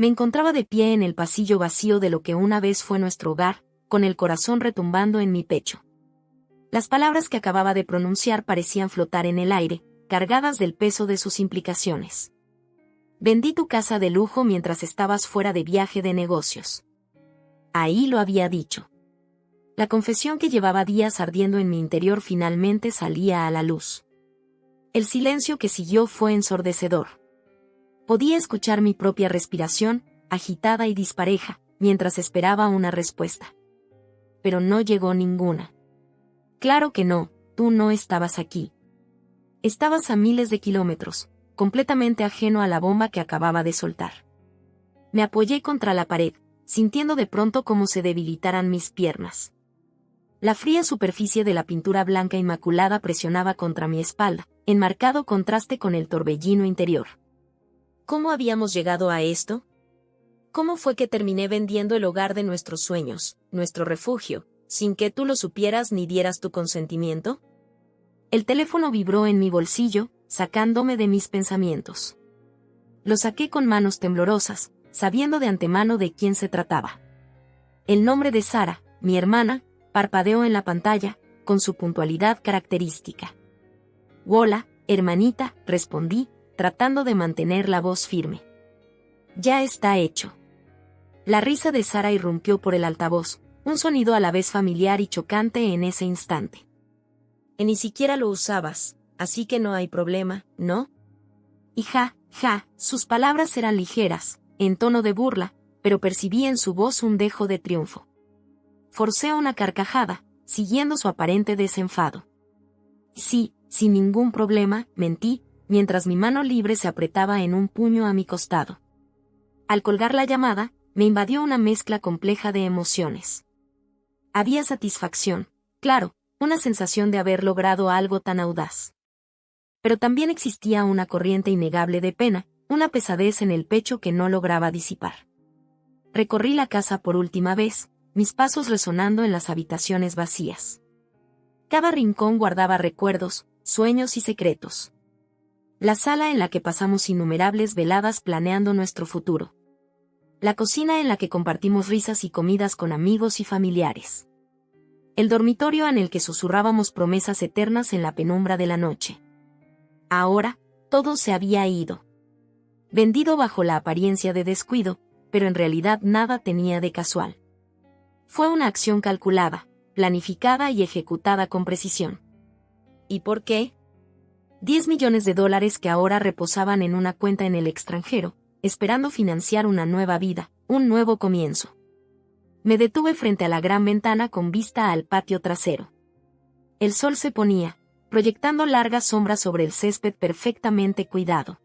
Me encontraba de pie en el pasillo vacío de lo que una vez fue nuestro hogar, con el corazón retumbando en mi pecho. Las palabras que acababa de pronunciar parecían flotar en el aire, cargadas del peso de sus implicaciones. Vendí tu casa de lujo mientras estabas fuera de viaje de negocios. Ahí lo había dicho. La confesión que llevaba días ardiendo en mi interior finalmente salía a la luz. El silencio que siguió fue ensordecedor. Podía escuchar mi propia respiración, agitada y dispareja, mientras esperaba una respuesta. Pero no llegó ninguna. Claro que no, tú no estabas aquí. Estabas a miles de kilómetros, completamente ajeno a la bomba que acababa de soltar. Me apoyé contra la pared, sintiendo de pronto cómo se debilitaran mis piernas. La fría superficie de la pintura blanca inmaculada presionaba contra mi espalda, en marcado contraste con el torbellino interior. ¿Cómo habíamos llegado a esto? ¿Cómo fue que terminé vendiendo el hogar de nuestros sueños, nuestro refugio, sin que tú lo supieras ni dieras tu consentimiento? El teléfono vibró en mi bolsillo, sacándome de mis pensamientos. Lo saqué con manos temblorosas, sabiendo de antemano de quién se trataba. El nombre de Sara, mi hermana, parpadeó en la pantalla, con su puntualidad característica. «Hola, hermanita», respondí, tratando de mantener la voz firme. «Ya está hecho». La risa de Sara irrumpió por el altavoz, un sonido a la vez familiar y chocante en ese instante. «Ni siquiera lo usabas, así que no hay problema, ¿no?» Y sus palabras eran ligeras, en tono de burla, pero percibí en su voz un dejo de triunfo. Forcé una carcajada, siguiendo su aparente desenfado. «Sí, sin ningún problema», mentí, mientras mi mano libre se apretaba en un puño a mi costado. Al colgar la llamada, me invadió una mezcla compleja de emociones. Había satisfacción, claro, una sensación de haber logrado algo tan audaz. Pero también existía una corriente innegable de pena, una pesadez en el pecho que no lograba disipar. Recorrí la casa por última vez, mis pasos resonando en las habitaciones vacías. Cada rincón guardaba recuerdos, sueños y secretos. La sala en la que pasamos innumerables veladas planeando nuestro futuro. La cocina en la que compartimos risas y comidas con amigos y familiares. El dormitorio en el que susurrábamos promesas eternas en la penumbra de la noche. Ahora, todo se había ido. Vendido bajo la apariencia de descuido, pero en realidad nada tenía de casual. Fue una acción calculada, planificada y ejecutada con precisión. ¿Y por qué? 10 millones de dólares que ahora reposaban en una cuenta en el extranjero, esperando financiar una nueva vida, un nuevo comienzo. Me detuve frente a la gran ventana con vista al patio trasero. El sol se ponía, proyectando largas sombras sobre el césped perfectamente cuidado.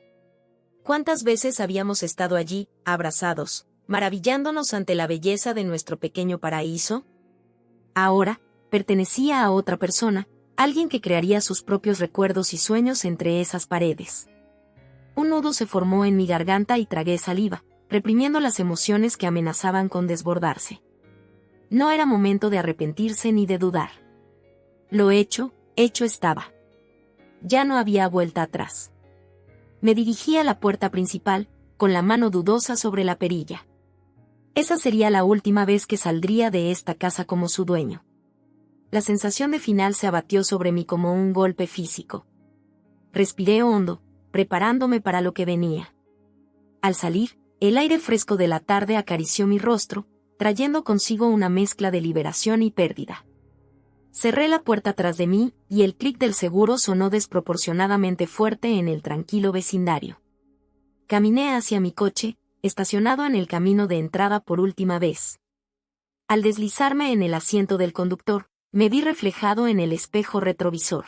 ¿Cuántas veces habíamos estado allí, abrazados, maravillándonos ante la belleza de nuestro pequeño paraíso? Ahora, pertenecía a otra persona, alguien que crearía sus propios recuerdos y sueños entre esas paredes. Un nudo se formó en mi garganta y tragué saliva, reprimiendo las emociones que amenazaban con desbordarse. No era momento de arrepentirse ni de dudar. Lo hecho estaba. Ya no había vuelta atrás. Me dirigí a la puerta principal, con la mano dudosa sobre la perilla. Esa sería la última vez que saldría de esta casa como su dueño. La sensación de final se abatió sobre mí como un golpe físico. Respiré hondo, preparándome para lo que venía. Al salir, el aire fresco de la tarde acarició mi rostro, trayendo consigo una mezcla de liberación y pérdida. Cerré la puerta tras de mí, y el clic del seguro sonó desproporcionadamente fuerte en el tranquilo vecindario. Caminé hacia mi coche, estacionado en el camino de entrada por última vez. Al deslizarme en el asiento del conductor, me vi reflejado en el espejo retrovisor.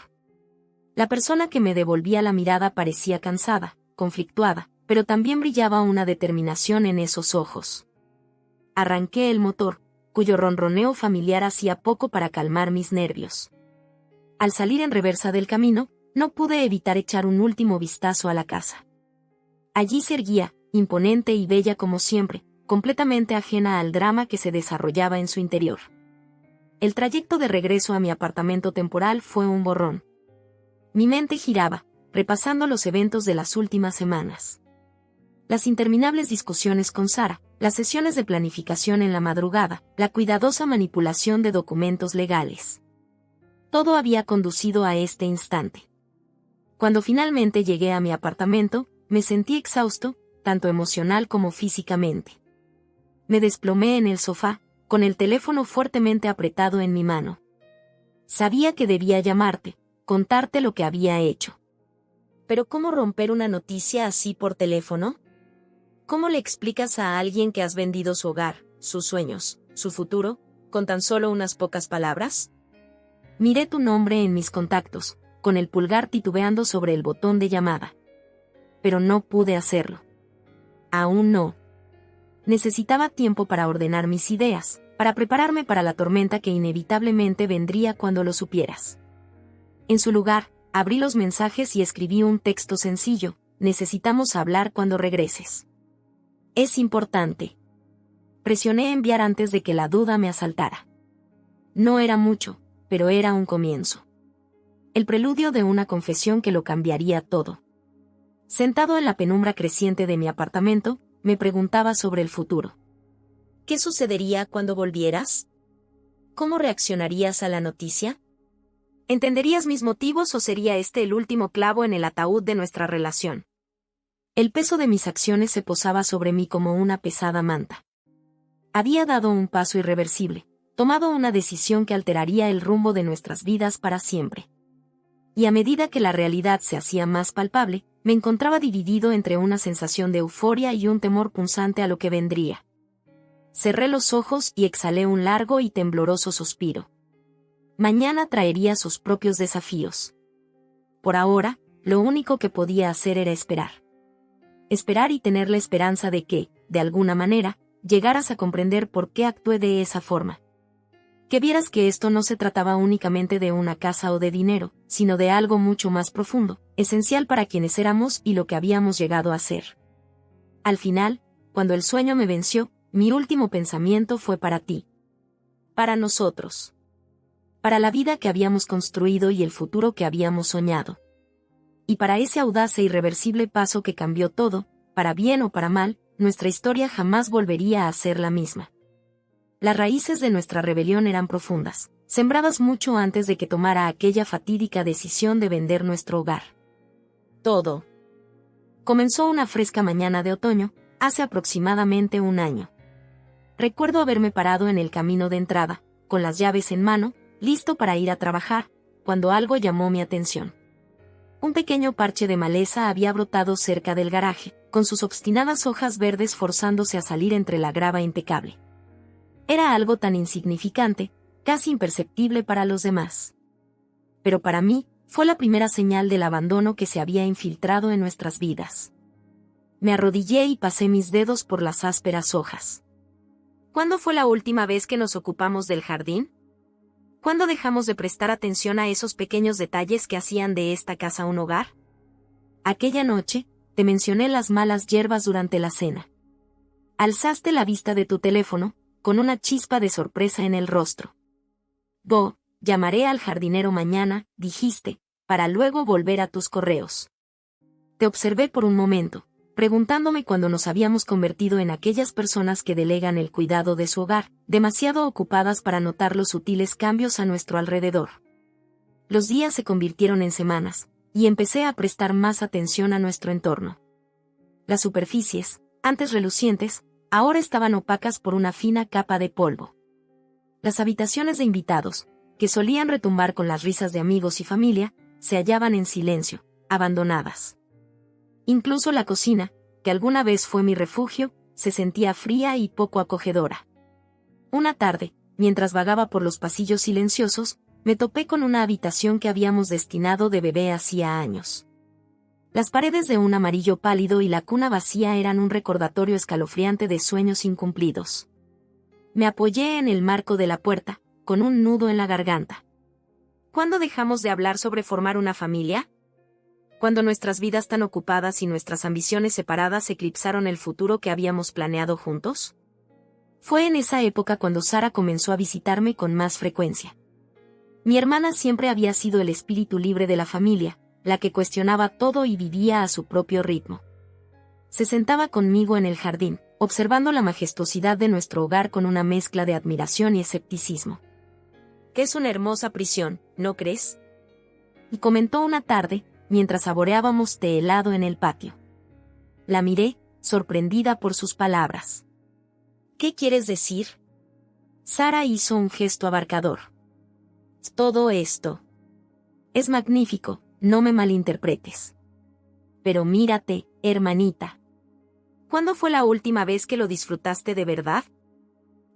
La persona que me devolvía la mirada parecía cansada, conflictuada, pero también brillaba una determinación en esos ojos. Arranqué el motor, cuyo ronroneo familiar hacía poco para calmar mis nervios. Al salir en reversa del camino, no pude evitar echar un último vistazo a la casa. Allí se erguía, imponente y bella como siempre, completamente ajena al drama que se desarrollaba en su interior. El trayecto de regreso a mi apartamento temporal fue un borrón. Mi mente giraba, repasando los eventos de las últimas semanas. Las interminables discusiones con Sara, las sesiones de planificación en la madrugada, la cuidadosa manipulación de documentos legales. Todo había conducido a este instante. Cuando finalmente llegué a mi apartamento, me sentí exhausto, tanto emocional como físicamente. Me desplomé en el sofá, con el teléfono fuertemente apretado en mi mano. Sabía que debía llamarte, contarte lo que había hecho. Pero ¿cómo romper una noticia así por teléfono? ¿Cómo le explicas a alguien que has vendido su hogar, sus sueños, su futuro, con tan solo unas pocas palabras? Miré tu nombre en mis contactos, con el pulgar titubeando sobre el botón de llamada. Pero no pude hacerlo. Aún no. Necesitaba tiempo para ordenar mis ideas, para prepararme para la tormenta que inevitablemente vendría cuando lo supieras. En su lugar, abrí los mensajes y escribí un texto sencillo: necesitamos hablar cuando regreses. Es importante. Presioné enviar antes de que la duda me asaltara. No era mucho, pero era un comienzo. El preludio de una confesión que lo cambiaría todo. Sentado en la penumbra creciente de mi apartamento, me preguntaba sobre el futuro. ¿Qué sucedería cuando volvieras? ¿Cómo reaccionarías a la noticia? ¿Entenderías mis motivos o sería este el último clavo en el ataúd de nuestra relación? El peso de mis acciones se posaba sobre mí como una pesada manta. Había dado un paso irreversible, tomado una decisión que alteraría el rumbo de nuestras vidas para siempre. Y a medida que la realidad se hacía más palpable, me encontraba dividido entre una sensación de euforia y un temor punzante a lo que vendría. Cerré los ojos y exhalé un largo y tembloroso suspiro. Mañana traería sus propios desafíos. Por ahora, lo único que podía hacer era esperar. Esperar y tener la esperanza de que, de alguna manera, llegaras a comprender por qué actué de esa forma. Que vieras que esto no se trataba únicamente de una casa o de dinero, sino de algo mucho más profundo, esencial para quienes éramos y lo que habíamos llegado a ser. Al final, cuando el sueño me venció, mi último pensamiento fue para ti. Para nosotros. Para la vida que habíamos construido y el futuro que habíamos soñado. Y para ese audaz e irreversible paso que cambió todo, para bien o para mal, nuestra historia jamás volvería a ser la misma. Las raíces de nuestra rebelión eran profundas, sembradas mucho antes de que tomara aquella fatídica decisión de vender nuestro hogar. Todo comenzó una fresca mañana de otoño, hace aproximadamente un año. Recuerdo haberme parado en el camino de entrada, con las llaves en mano, listo para ir a trabajar, cuando algo llamó mi atención. Un pequeño parche de maleza había brotado cerca del garaje, con sus obstinadas hojas verdes forzándose a salir entre la grava impecable. Era algo tan insignificante, casi imperceptible para los demás. Pero para mí, fue la primera señal del abandono que se había infiltrado en nuestras vidas. Me arrodillé y pasé mis dedos por las ásperas hojas. ¿Cuándo fue la última vez que nos ocupamos del jardín? ¿Cuándo dejamos de prestar atención a esos pequeños detalles que hacían de esta casa un hogar? Aquella noche, te mencioné las malas hierbas durante la cena. Alzaste la vista de tu teléfono, con una chispa de sorpresa en el rostro. Llamaré al jardinero mañana, dijiste, para luego volver a tus correos. Te observé por un momento, preguntándome cuándo nos habíamos convertido en aquellas personas que delegan el cuidado de su hogar, demasiado ocupadas para notar los sutiles cambios a nuestro alrededor. Los días se convirtieron en semanas, y empecé a prestar más atención a nuestro entorno. Las superficies, antes relucientes, ahora estaban opacas por una fina capa de polvo. Las habitaciones de invitados, que solían retumbar con las risas de amigos y familia, se hallaban en silencio, abandonadas. Incluso la cocina, que alguna vez fue mi refugio, se sentía fría y poco acogedora. Una tarde, mientras vagaba por los pasillos silenciosos, me topé con una habitación que habíamos destinado de bebé hacía años. Las paredes de un amarillo pálido y la cuna vacía eran un recordatorio escalofriante de sueños incumplidos. Me apoyé en el marco de la puerta, con un nudo en la garganta. ¿Cuándo dejamos de hablar sobre formar una familia? Cuando nuestras vidas tan ocupadas y nuestras ambiciones separadas eclipsaron el futuro que habíamos planeado juntos. Fue en esa época cuando Sara comenzó a visitarme con más frecuencia. Mi hermana siempre había sido el espíritu libre de la familia, la que cuestionaba todo y vivía a su propio ritmo. Se sentaba conmigo en el jardín, observando la majestuosidad de nuestro hogar con una mezcla de admiración y escepticismo. «Que es una hermosa prisión, ¿no crees?», y comentó una tarde, mientras saboreábamos té helado en el patio. La miré, sorprendida por sus palabras. «¿Qué quieres decir?». Sara hizo un gesto abarcador. «Todo esto. Es magnífico, no me malinterpretes. Pero mírate, hermanita. ¿Cuándo fue la última vez que lo disfrutaste de verdad?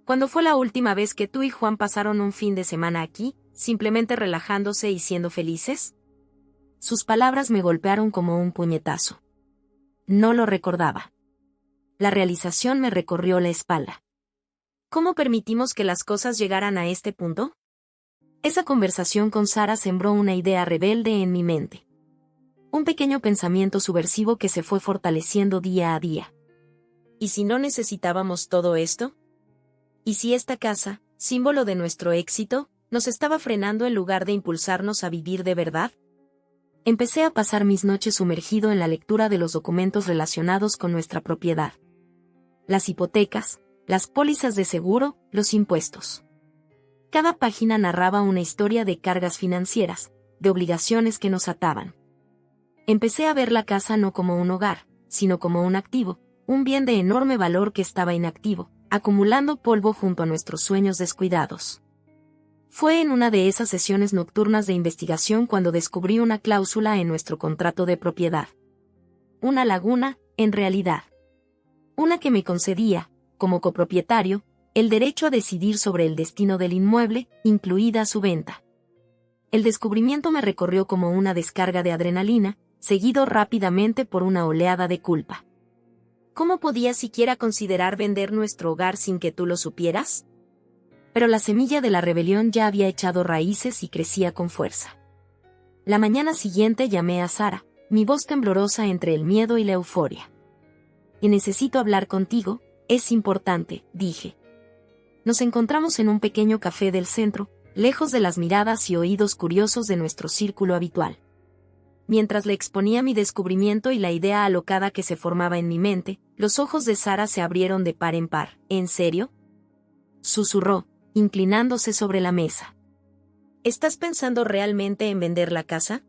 ¿Cuándo fue la última vez que tú y Juan pasaron un fin de semana aquí, simplemente relajándose y siendo felices?». Sus palabras me golpearon como un puñetazo. No lo recordaba. La realización me recorrió la espalda. ¿Cómo permitimos que las cosas llegaran a este punto? Esa conversación con Sara sembró una idea rebelde en mi mente. Un pequeño pensamiento subversivo que se fue fortaleciendo día a día. ¿Y si no necesitábamos todo esto? ¿Y si esta casa, símbolo de nuestro éxito, nos estaba frenando en lugar de impulsarnos a vivir de verdad? Empecé a pasar mis noches sumergido en la lectura de los documentos relacionados con nuestra propiedad. Las hipotecas, las pólizas de seguro, los impuestos. Cada página narraba una historia de cargas financieras, de obligaciones que nos ataban. Empecé a ver la casa no como un hogar, sino como un activo, un bien de enorme valor que estaba inactivo, acumulando polvo junto a nuestros sueños descuidados. Fue en una de esas sesiones nocturnas de investigación cuando descubrí una cláusula en nuestro contrato de propiedad. Una laguna, en realidad. Una que me concedía, como copropietario, el derecho a decidir sobre el destino del inmueble, incluida su venta. El descubrimiento me recorrió como una descarga de adrenalina, seguido rápidamente por una oleada de culpa. ¿Cómo podía siquiera considerar vender nuestro hogar sin que tú lo supieras? Pero la semilla de la rebelión ya había echado raíces y crecía con fuerza. La mañana siguiente llamé a Sara, mi voz temblorosa entre el miedo y la euforia. «Y necesito hablar contigo, es importante», dije. Nos encontramos en un pequeño café del centro, lejos de las miradas y oídos curiosos de nuestro círculo habitual. Mientras le exponía mi descubrimiento y la idea alocada que se formaba en mi mente, los ojos de Sara se abrieron de par en par. «¿En serio?», susurró, inclinándose sobre la mesa. «¿Estás pensando realmente en vender la casa?».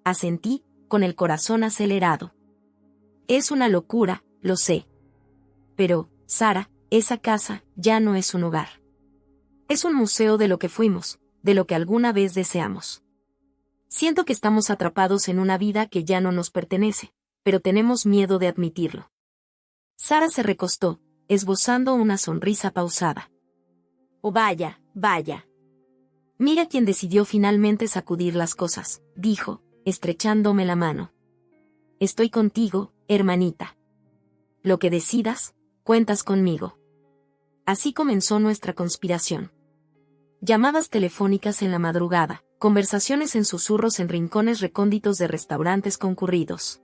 Asentí, con el corazón acelerado. «Es una locura, lo sé. Pero, Sara, esa casa ya no es un hogar. Es un museo de lo que fuimos, de lo que alguna vez deseamos. Siento que estamos atrapados en una vida que ya no nos pertenece, pero tenemos miedo de admitirlo». Sara se recostó, esbozando una sonrisa pausada. «Oh, vaya, vaya. Mira quién decidió finalmente sacudir las cosas», dijo, estrechándome la mano. «Estoy contigo, hermanita. Lo que decidas, cuentas conmigo». Así comenzó nuestra conspiración. Llamadas telefónicas en la madrugada, conversaciones en susurros en rincones recónditos de restaurantes concurridos.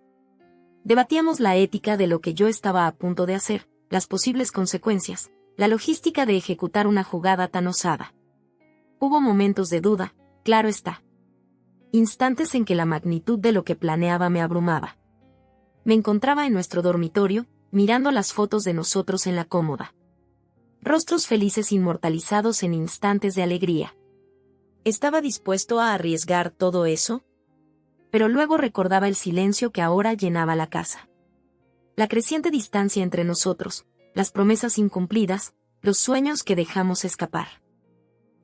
Debatíamos la ética de lo que yo estaba a punto de hacer, las posibles consecuencias, la logística de ejecutar una jugada tan osada. Hubo momentos de duda, claro está. Instantes en que la magnitud de lo que planeaba me abrumaba. Me encontraba en nuestro dormitorio, mirando las fotos de nosotros en la cómoda. Rostros felices inmortalizados en instantes de alegría. ¿Estaba dispuesto a arriesgar todo eso? Pero luego recordaba el silencio que ahora llenaba la casa. La creciente distancia entre nosotros, las promesas incumplidas, los sueños que dejamos escapar.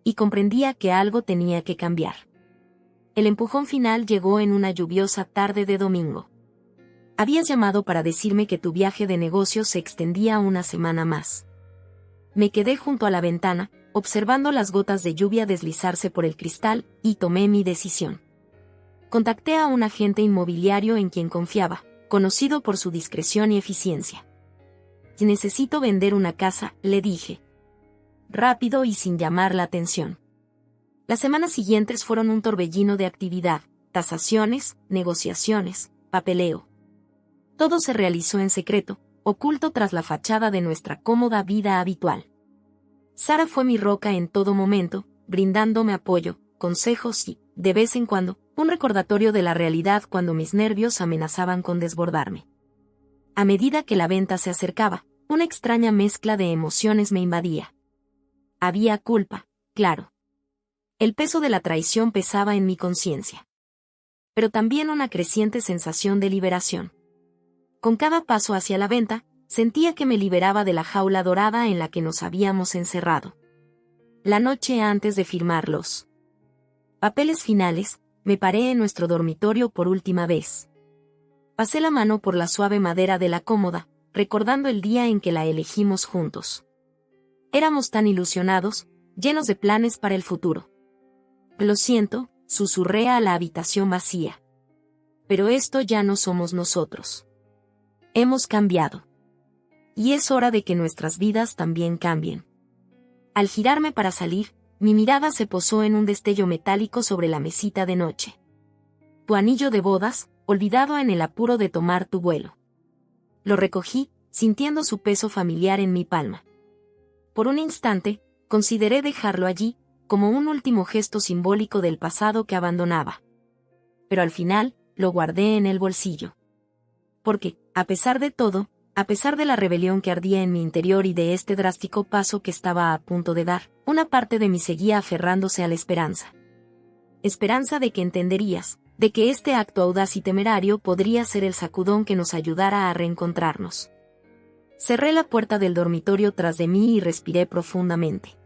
Y comprendía que algo tenía que cambiar. El empujón final llegó en una lluviosa tarde de domingo. «Habías llamado para decirme que tu viaje de negocios se extendía una semana más». Me quedé junto a la ventana, observando las gotas de lluvia deslizarse por el cristal, y tomé mi decisión. Contacté a un agente inmobiliario en quien confiaba, conocido por su discreción y eficiencia. «Necesito vender una casa», le dije. Rápido y sin llamar la atención. Las semanas siguientes fueron un torbellino de actividad, tasaciones, negociaciones, papeleo. Todo se realizó en secreto, oculto tras la fachada de nuestra cómoda vida habitual. Sara fue mi roca en todo momento, brindándome apoyo, consejos y, de vez en cuando, un recordatorio de la realidad cuando mis nervios amenazaban con desbordarme. A medida que la venta se acercaba, una extraña mezcla de emociones me invadía. Había culpa, claro. El peso de la traición pesaba en mi conciencia. Pero también una creciente sensación de liberación. Con cada paso hacia la venta, sentía que me liberaba de la jaula dorada en la que nos habíamos encerrado. La noche antes de firmar los papeles finales, me paré en nuestro dormitorio por última vez. Pasé la mano por la suave madera de la cómoda, recordando el día en que la elegimos juntos. Éramos tan ilusionados, llenos de planes para el futuro. Lo siento, susurré a la habitación vacía. Pero esto ya no somos nosotros. Hemos cambiado. Y es hora de que nuestras vidas también cambien. Al girarme para salir, mi mirada se posó en un destello metálico sobre la mesita de noche. Tu anillo de bodas, olvidado en el apuro de tomar tu vuelo. Lo recogí, sintiendo su peso familiar en mi palma. Por un instante, consideré dejarlo allí, como un último gesto simbólico del pasado que abandonaba. Pero al final, lo guardé en el bolsillo. Porque, a pesar de todo, a pesar de la rebelión que ardía en mi interior y de este drástico paso que estaba a punto de dar, una parte de mí seguía aferrándose a la esperanza. Esperanza de que entenderías, de que este acto audaz y temerario podría ser el sacudón que nos ayudara a reencontrarnos. Cerré la puerta del dormitorio tras de mí y respiré profundamente.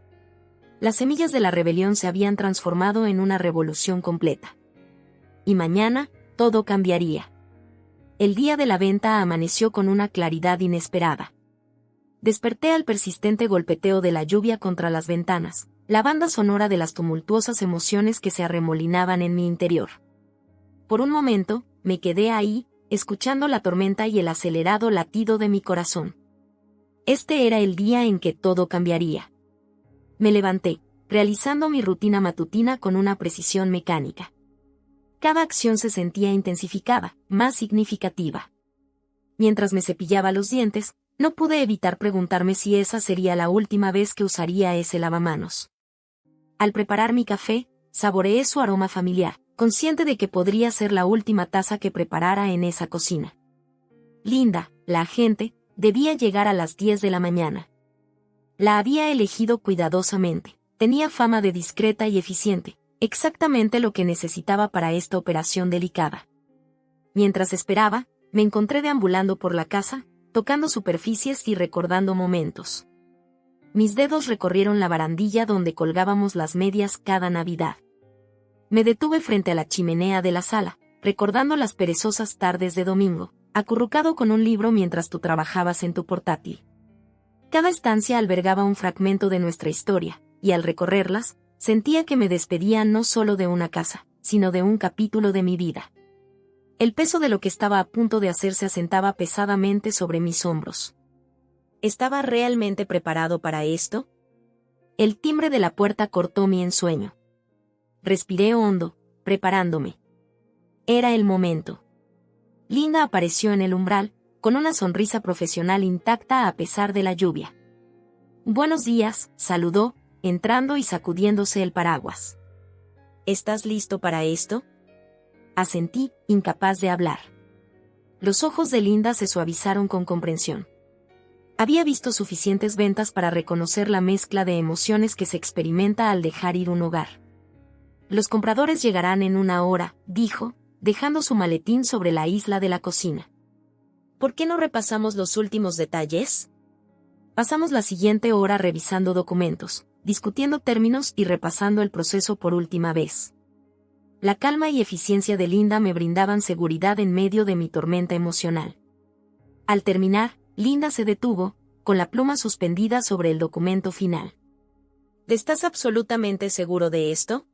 Las semillas de la rebelión se habían transformado en una revolución completa. Y mañana, todo cambiaría. El día de la venta amaneció con una claridad inesperada. Desperté al persistente golpeteo de la lluvia contra las ventanas, la banda sonora de las tumultuosas emociones que se arremolinaban en mi interior. Por un momento, me quedé ahí, escuchando la tormenta y el acelerado latido de mi corazón. Este era el día en que todo cambiaría. Me levanté, realizando mi rutina matutina con una precisión mecánica. Cada acción se sentía intensificada, más significativa. Mientras me cepillaba los dientes, no pude evitar preguntarme si esa sería la última vez que usaría ese lavamanos. Al preparar mi café, saboreé su aroma familiar, consciente de que podría ser la última taza que preparara en esa cocina. Linda, la agente, debía llegar a las 10 de la mañana. La había elegido cuidadosamente, tenía fama de discreta y eficiente, exactamente lo que necesitaba para esta operación delicada. Mientras esperaba, me encontré deambulando por la casa, tocando superficies y recordando momentos. Mis dedos recorrieron la barandilla donde colgábamos las medias cada Navidad. Me detuve frente a la chimenea de la sala, recordando las perezosas tardes de domingo, acurrucado con un libro mientras tú trabajabas en tu portátil. Cada estancia albergaba un fragmento de nuestra historia, y al recorrerlas, sentía que me despedía no solo de una casa, sino de un capítulo de mi vida. El peso de lo que estaba a punto de hacer se asentaba pesadamente sobre mis hombros. ¿Estaba realmente preparado para esto? El timbre de la puerta cortó mi ensueño. Respiré hondo, preparándome. Era el momento. Linda apareció en el umbral, con una sonrisa profesional intacta a pesar de la lluvia. «Buenos días», saludó, entrando y sacudiéndose el paraguas. «¿Estás listo para esto?». Asentí, incapaz de hablar. Los ojos de Linda se suavizaron con comprensión. Había visto suficientes ventas para reconocer la mezcla de emociones que se experimenta al dejar ir un hogar. «Los compradores llegarán en una hora», dijo, dejando su maletín sobre la isla de la cocina. «¿Por qué no repasamos los últimos detalles?». Pasamos la siguiente hora revisando documentos, discutiendo términos y repasando el proceso por última vez. La calma y eficiencia de Linda me brindaban seguridad en medio de mi tormenta emocional. Al terminar, Linda se detuvo, con la pluma suspendida sobre el documento final. «¿Estás absolutamente seguro de esto?»,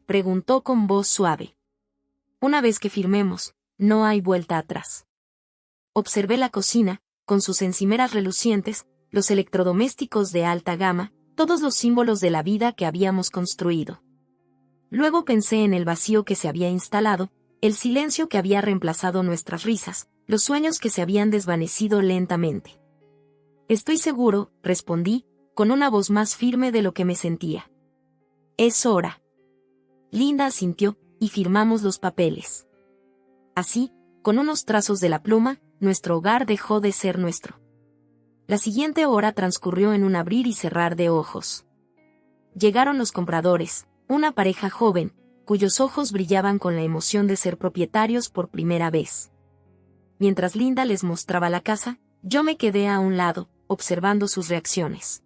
preguntó con voz suave. «Una vez que firmemos, no hay vuelta atrás». Observé la cocina, con sus encimeras relucientes, los electrodomésticos de alta gama, todos los símbolos de la vida que habíamos construido. Luego pensé en el vacío que se había instalado, el silencio que había reemplazado nuestras risas, los sueños que se habían desvanecido lentamente. «Estoy seguro», respondí, con una voz más firme de lo que me sentía. «Es hora». Linda asintió, y firmamos los papeles. Así, con unos trazos de la pluma, nuestro hogar dejó de ser nuestro. La siguiente hora transcurrió en un abrir y cerrar de ojos. Llegaron los compradores, una pareja joven, cuyos ojos brillaban con la emoción de ser propietarios por primera vez. Mientras Linda les mostraba la casa, yo me quedé a un lado, observando sus reacciones.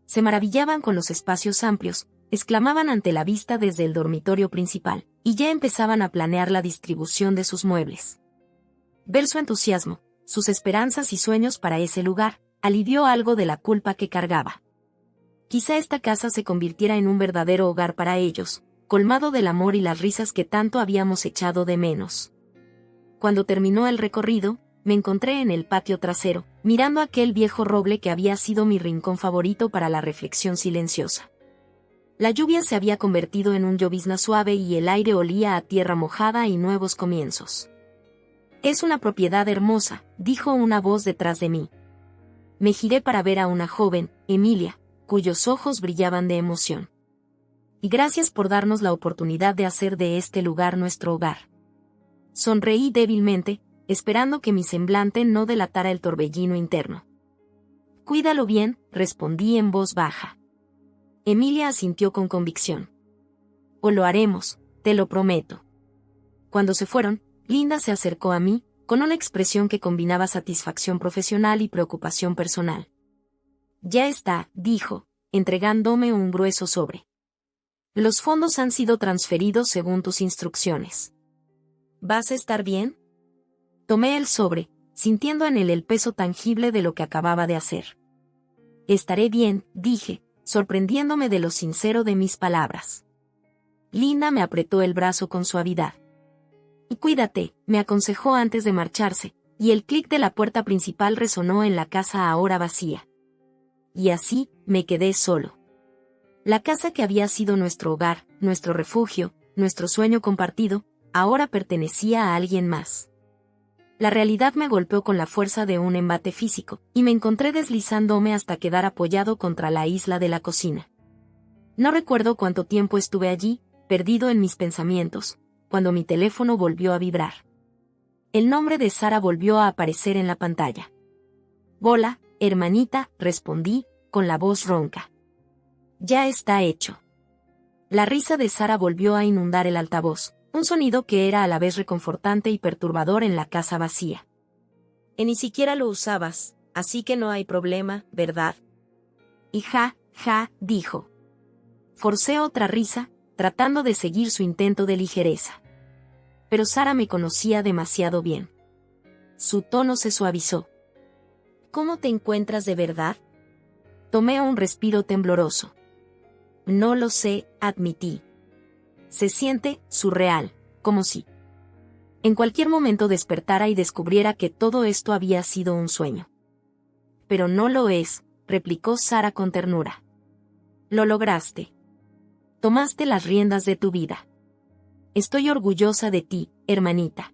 Se maravillaban con los espacios amplios, exclamaban ante la vista desde el dormitorio principal, y ya empezaban a planear la distribución de sus muebles. Ver su entusiasmo, sus esperanzas y sueños para ese lugar, alivió algo de la culpa que cargaba. Quizá esta casa se convirtiera en un verdadero hogar para ellos, colmado del amor y las risas que tanto habíamos echado de menos. Cuando terminó el recorrido, me encontré en el patio trasero, mirando aquel viejo roble que había sido mi rincón favorito para la reflexión silenciosa. La lluvia se había convertido en un llovizna suave y el aire olía a tierra mojada y nuevos comienzos. «Es una propiedad hermosa», dijo una voz detrás de mí. Me giré para ver a una joven, Emilia, cuyos ojos brillaban de emoción. «Y gracias por darnos la oportunidad de hacer de este lugar nuestro hogar». Sonreí débilmente, esperando que mi semblante no delatara el torbellino interno. «Cuídalo bien», respondí en voz baja. Emilia asintió con convicción. «O lo haremos, te lo prometo». Cuando se fueron, Linda se acercó a mí, con una expresión que combinaba satisfacción profesional y preocupación personal. «Ya está», dijo, entregándome un grueso sobre. «Los fondos han sido transferidos según tus instrucciones. ¿Vas a estar bien?». Tomé el sobre, sintiendo en él el peso tangible de lo que acababa de hacer. «Estaré bien», dije, sorprendiéndome de lo sincero de mis palabras. Linda me apretó el brazo con suavidad. «Y cuídate», me aconsejó antes de marcharse, y el clic de la puerta principal resonó en la casa ahora vacía. Y así, me quedé solo. La casa que había sido nuestro hogar, nuestro refugio, nuestro sueño compartido, ahora pertenecía a alguien más. La realidad me golpeó con la fuerza de un embate físico, y me encontré deslizándome hasta quedar apoyado contra la isla de la cocina. No recuerdo cuánto tiempo estuve allí, perdido en mis pensamientos, cuando mi teléfono volvió a vibrar. El nombre de Sara volvió a aparecer en la pantalla. «Hola, hermanita», respondí, con la voz ronca. «Ya está hecho». La risa de Sara volvió a inundar el altavoz, un sonido que era a la vez reconfortante y perturbador en la casa vacía. «Ni siquiera lo usabas, así que no hay problema, ¿verdad?». Y ja, dijo. Forcé otra risa, tratando de seguir su intento de ligereza. Pero Sara me conocía demasiado bien. Su tono se suavizó. «¿Cómo te encuentras de verdad?». Tomé un respiro tembloroso. «No lo sé», admití. «Se siente surreal, como si en cualquier momento despertara y descubriera que todo esto había sido un sueño». «Pero no lo es», replicó Sara con ternura. «Lo lograste. Tomaste las riendas de tu vida. Estoy orgullosa de ti, hermanita».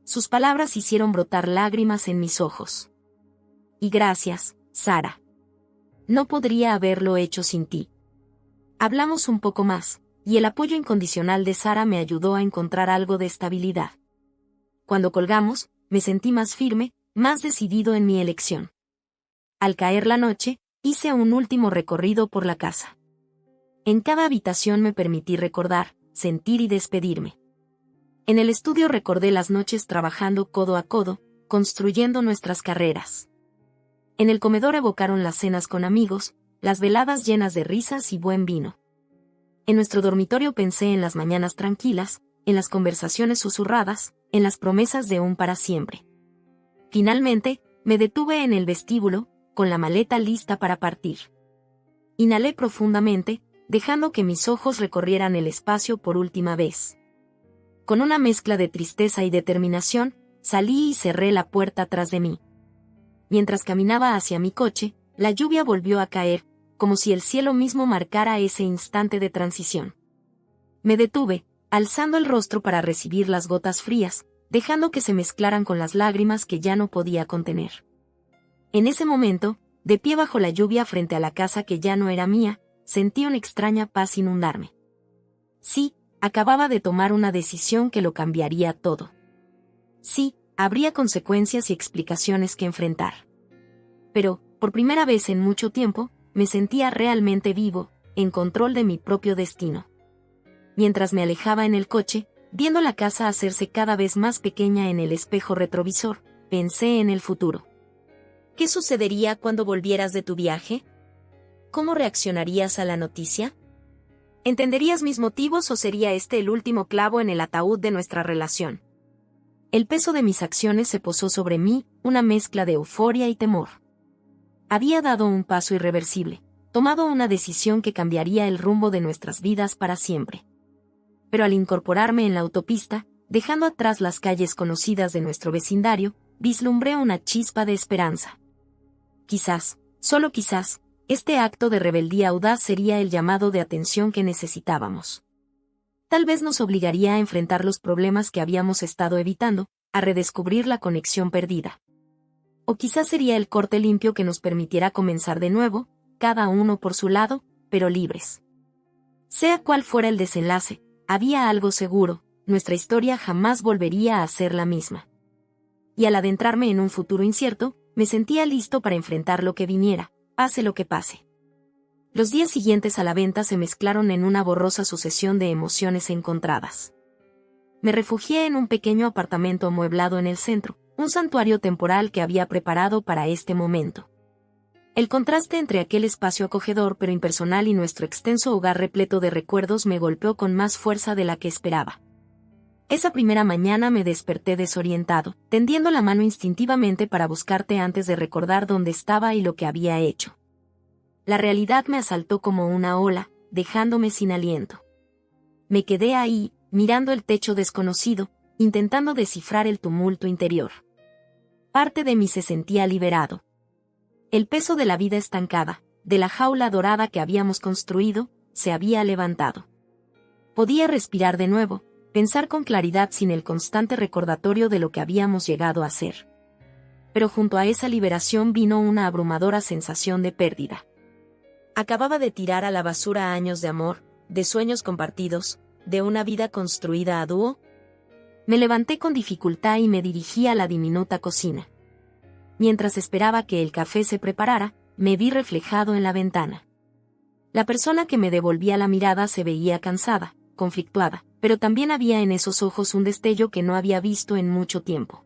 Sus palabras hicieron brotar lágrimas en mis ojos. «Y gracias, Sara. No podría haberlo hecho sin ti». Hablamos un poco más, y el apoyo incondicional de Sara me ayudó a encontrar algo de estabilidad. Cuando colgamos, me sentí más firme, más decidido en mi elección. Al caer la noche, hice un último recorrido por la casa. En cada habitación me permití recordar, sentir y despedirme. En el estudio recordé las noches trabajando codo a codo, construyendo nuestras carreras. En el comedor evocaron las cenas con amigos, las veladas llenas de risas y buen vino. En nuestro dormitorio pensé en las mañanas tranquilas, en las conversaciones susurradas, en las promesas de un para siempre. Finalmente, me detuve en el vestíbulo, con la maleta lista para partir. Inhalé profundamente, dejando que mis ojos recorrieran el espacio por última vez. Con una mezcla de tristeza y determinación, salí y cerré la puerta tras de mí. Mientras caminaba hacia mi coche, la lluvia volvió a caer, como si el cielo mismo marcara ese instante de transición. Me detuve, alzando el rostro para recibir las gotas frías, dejando que se mezclaran con las lágrimas que ya no podía contener. En ese momento, de pie bajo la lluvia frente a la casa que ya no era mía, sentí una extraña paz inundarme. Sí, acababa de tomar una decisión que lo cambiaría todo. Sí, Habría consecuencias y explicaciones que enfrentar. Pero, por primera vez en mucho tiempo, me sentía realmente vivo, en control de mi propio destino. Mientras me alejaba en el coche, viendo la casa hacerse cada vez más pequeña en el espejo retrovisor, pensé en el futuro. ¿Qué sucedería cuando volvieras de tu viaje? ¿Cómo reaccionarías a la noticia? ¿Entenderías mis motivos o sería este el último clavo en el ataúd de nuestra relación? El peso de mis acciones se posó sobre mí, una mezcla de euforia y temor. Había dado un paso irreversible, tomado una decisión que cambiaría el rumbo de nuestras vidas para siempre. Pero al incorporarme en la autopista, dejando atrás las calles conocidas de nuestro vecindario, vislumbré una chispa de esperanza. Quizás, solo quizás, este acto de rebeldía audaz sería el llamado de atención que necesitábamos. Tal vez nos obligaría a enfrentar los problemas que habíamos estado evitando, a redescubrir la conexión perdida. O quizás sería el corte limpio que nos permitiera comenzar de nuevo, cada uno por su lado, pero libres. Sea cual fuera el desenlace, había algo seguro, nuestra historia jamás volvería a ser la misma. Y al adentrarme en un futuro incierto, me sentía listo para enfrentar lo que viniera, pase lo que pase. Los días siguientes a la venta se mezclaron en una borrosa sucesión de emociones encontradas. Me refugié en un pequeño apartamento amueblado en el centro, un santuario temporal que había preparado para este momento. El contraste entre aquel espacio acogedor pero impersonal y nuestro extenso hogar repleto de recuerdos me golpeó con más fuerza de la que esperaba. Esa primera mañana me desperté desorientado, tendiendo la mano instintivamente para buscarte antes de recordar dónde estaba y lo que había hecho. La realidad me asaltó como una ola, dejándome sin aliento. Me quedé ahí, mirando el techo desconocido, intentando descifrar el tumulto interior. Parte de mí se sentía liberado. El peso de la vida estancada, de la jaula dorada que habíamos construido, se había levantado. Podía respirar de nuevo, pensar con claridad sin el constante recordatorio de lo que habíamos llegado a ser. Pero junto a esa liberación vino una abrumadora sensación de pérdida. Acababa de tirar a la basura años de amor, de sueños compartidos, de una vida construida a dúo. Me levanté con dificultad y me dirigí a la diminuta cocina. Mientras esperaba que el café se preparara, me vi reflejado en la ventana. La persona que me devolvía la mirada se veía cansada, conflictuada, pero también había en esos ojos un destello que no había visto en mucho tiempo.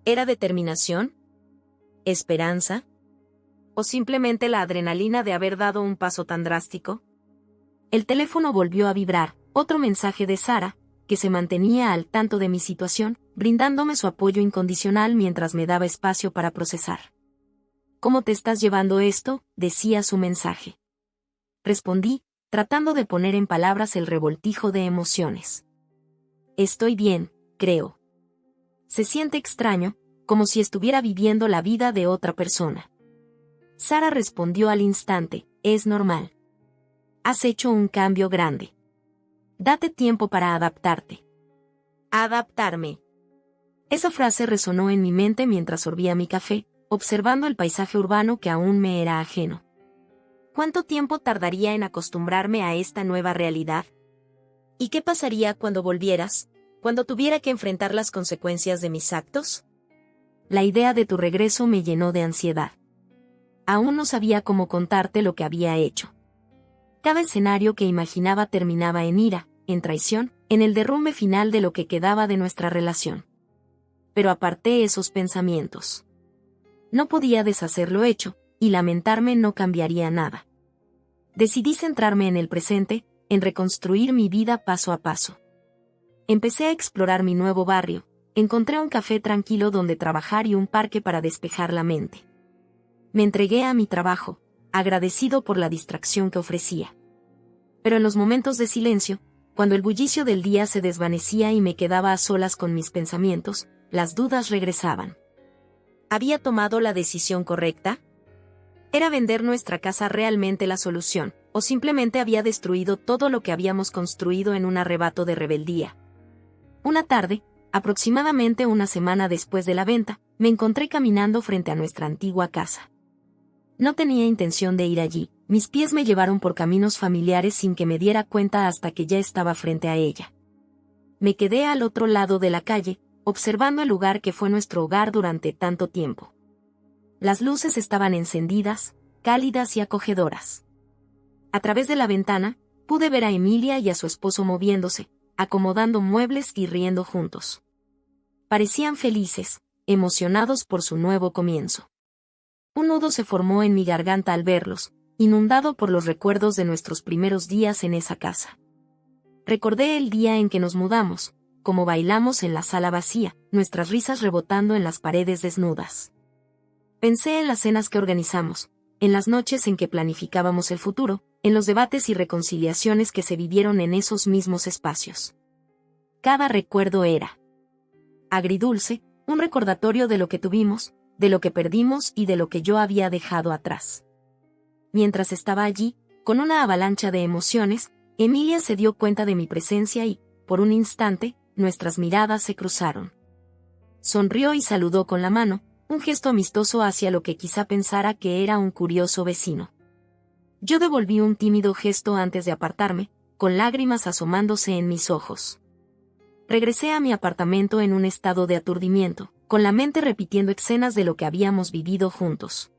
¿Era determinación? ¿Esperanza? ¿O simplemente la adrenalina de haber dado un paso tan drástico? El teléfono volvió a vibrar, otro mensaje de Sara, que se mantenía al tanto de mi situación, brindándome su apoyo incondicional mientras me daba espacio para procesar. ¿Cómo te estás llevando esto?, decía su mensaje. Respondí, tratando de poner en palabras el revoltijo de emociones. Estoy bien, creo. Se siente extraño, como si estuviera viviendo la vida de otra persona. Sara respondió al instante, es normal. Has hecho un cambio grande. Date tiempo para adaptarte. Adaptarme. Esa frase resonó en mi mente mientras sorbía mi café, observando el paisaje urbano que aún me era ajeno. ¿Cuánto tiempo tardaría en acostumbrarme a esta nueva realidad? ¿Y qué pasaría cuando volvieras, cuando tuviera que enfrentar las consecuencias de mis actos? La idea de tu regreso me llenó de ansiedad. Aún no sabía cómo contarte lo que había hecho. Cada escenario que imaginaba terminaba en ira, en traición, en el derrumbe final de lo que quedaba de nuestra relación. Pero aparté esos pensamientos. No podía deshacer lo hecho, y lamentarme no cambiaría nada. Decidí centrarme en el presente, en reconstruir mi vida paso a paso. Empecé a explorar mi nuevo barrio, encontré un café tranquilo donde trabajar y un parque para despejar la mente. Me entregué a mi trabajo, agradecido por la distracción que ofrecía. Pero en los momentos de silencio, cuando el bullicio del día se desvanecía y me quedaba a solas con mis pensamientos, las dudas regresaban. ¿Había tomado la decisión correcta? ¿Era vender nuestra casa realmente la solución, o simplemente había destruido todo lo que habíamos construido en un arrebato de rebeldía? Una tarde, aproximadamente una semana después de la venta, me encontré caminando frente a nuestra antigua casa. No tenía intención de ir allí, mis pies me llevaron por caminos familiares sin que me diera cuenta hasta que ya estaba frente a ella. Me quedé al otro lado de la calle, observando el lugar que fue nuestro hogar durante tanto tiempo. Las luces estaban encendidas, cálidas y acogedoras. A través de la ventana, pude ver a Emilia y a su esposo moviéndose, acomodando muebles y riendo juntos. Parecían felices, emocionados por su nuevo comienzo. Un nudo se formó en mi garganta al verlos, inundado por los recuerdos de nuestros primeros días en esa casa. Recordé el día en que nos mudamos, cómo bailamos en la sala vacía, nuestras risas rebotando en las paredes desnudas. Pensé en las cenas que organizamos, en las noches en que planificábamos el futuro, en los debates y reconciliaciones que se vivieron en esos mismos espacios. Cada recuerdo era agridulce, un recordatorio de lo que tuvimos, de lo que perdimos y de lo que yo había dejado atrás. Mientras estaba allí, con una avalancha de emociones, Emilia se dio cuenta de mi presencia y, por un instante, nuestras miradas se cruzaron. Sonrió y saludó con la mano, un gesto amistoso hacia lo que quizá pensara que era un curioso vecino. Yo devolví un tímido gesto antes de apartarme, con lágrimas asomándose en mis ojos. Regresé a mi apartamento en un estado de aturdimiento, con la mente repitiendo escenas de lo que habíamos vivido juntos.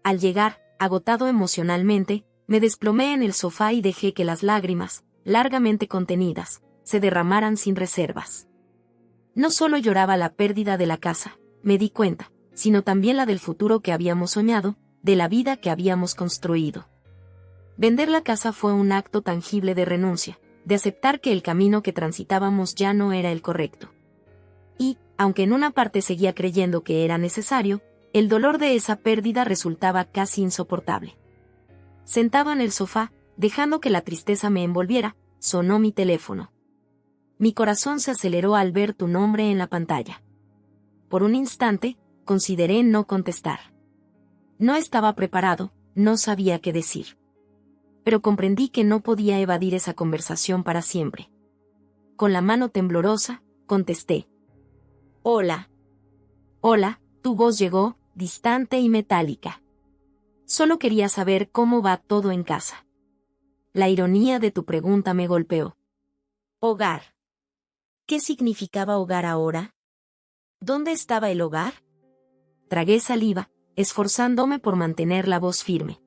Al llegar, agotado emocionalmente, me desplomé en el sofá y dejé que las lágrimas, largamente contenidas, se derramaran sin reservas. No solo lloraba la pérdida de la casa, me di cuenta, sino también la del futuro que habíamos soñado, de la vida que habíamos construido. Vender la casa fue un acto tangible de renuncia, de aceptar que el camino que transitábamos ya no era el correcto. Y, aunque en una parte seguía creyendo que era necesario, el dolor de esa pérdida resultaba casi insoportable. Sentado en el sofá, dejando que la tristeza me envolviera, sonó mi teléfono. Mi corazón se aceleró al ver tu nombre en la pantalla. Por un instante, consideré no contestar. No estaba preparado, no sabía qué decir. Pero comprendí que no podía evadir esa conversación para siempre. Con la mano temblorosa, contesté. Hola. Hola, tu voz llegó, distante y metálica. Solo quería saber cómo va todo en casa. La ironía de tu pregunta me golpeó. Hogar. ¿Qué significaba hogar ahora? ¿Dónde estaba el hogar? Tragué saliva, esforzándome por mantener la voz firme.